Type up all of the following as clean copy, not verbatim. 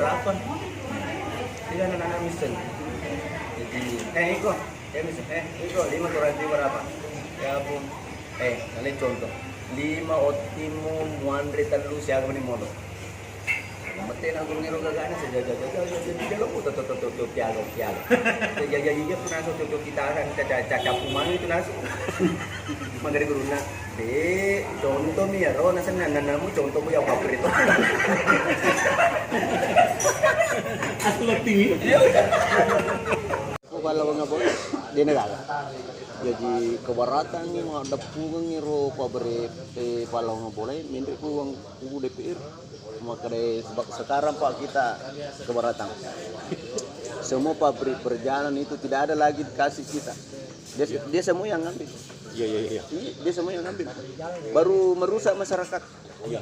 berapa? Dia anak-anak misen. Jadi, Iko, 5 kurang 5 berapa? Ya ampun. Kalian contoh. 5 otimo muandre telu siapa nih mono. Mati nang guru ngiro gagana sejaga dia lo puto pialo. Jaga pun naso tutup kita kan caca pumanu itu naso. Magari guru na. Contoh mi ya ro nasa nanamu contoh mo ya paper itu. Aku tinggi. Kalau nggak boleh di negara. Jadi keberatan ni ada pulang ngiro pabrik kalau nggak boleh minta pulang DPR. Maka dari sebab sekarang Pak kita keberatan. Semua pabrik berjalan itu tidak ada lagi kasih kita. Dia semua yang ngambil. Iya. Dia semua yang ngambil. Baru merusak masyarakat. Iya.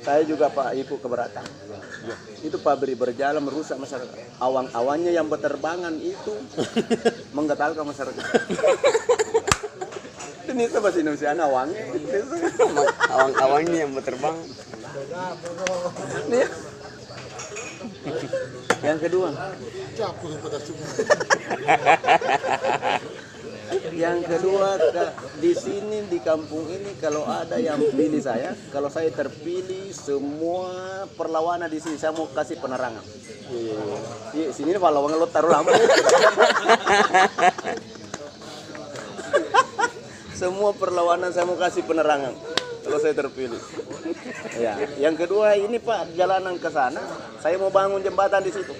Saya juga Pak ikut keberatan. Ya. Itu pabrik berjalan merusak masyarakat. Awan-awannya yang berterbangan itu menggetarkan masyarakat. Ini itu bahasa Indonesia awangnya. Awang-awangnya yang berterbang. Nih. Yang kedua. Yang kedua, di sini di kampung ini kalau ada yang pilih saya, kalau saya terpilih semua perlawanan di sini saya mau kasih penerangan. Iya, sini perlawanan lo taruh lama. Semua perlawanan saya mau kasih penerangan kalau saya terpilih. Ya, yang kedua ini Pak jalanan ke sana, saya mau bangun jembatan di situ.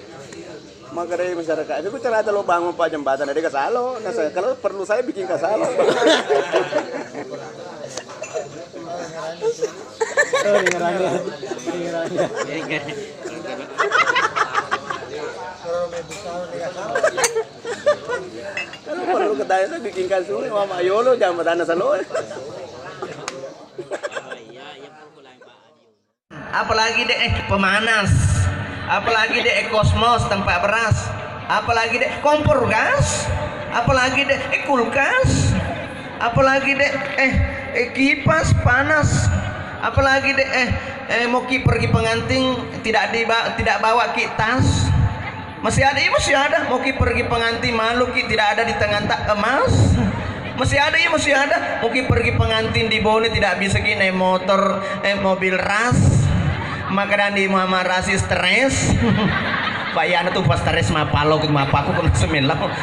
Maka dari masyarakat itu cara lo bangun Pak jembatan dari Kasalo. Nah saya kalau perlu saya bikin Kasalo. Kalau perlu ketanya saya bikin Kasalo, Mama Yolo jembatan Kasalo. Apalagi deh pemanas, apalagi deh kosmos tempat beras, apalagi deh kompor gas, apalagi deh kulkas, apalagi deh kipas panas, apalagi deh mau pergi pengantin tidak bawa tas, masih ada mau pergi pengantin malu tidak ada di tangan tak emas. Masih ada mau pergi pengantin di Bone tidak bisa naik motor mobil ras. Maka di mama rasi stres. Bayana tuh pas stres mapalo ke mapaku kena semelau.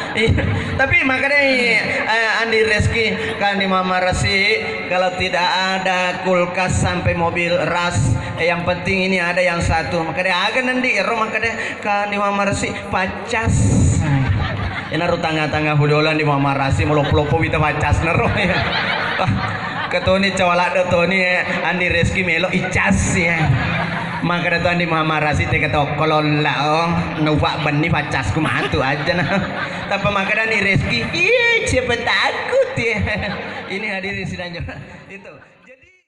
Tapi makanya Andi Reski kan di mama rasi kalau tidak ada kulkas sampai mobil ras yang penting ini ada yang satu. Makanya agak nanti ero makanya kan di mama rasi pacas. Ini naruh tangga-tangga hudolan di mama rasi melop-lopo kita pacas naruh ya. Ketoni cawala do Toni Andi Reski melo icas ya. Maka itu Andi mama rasi te kata kalau lao nuwak beni pacasku mantu aja nah. Tapi maka Andi Reski siapa takut ya. Ini hadirin sidang itu.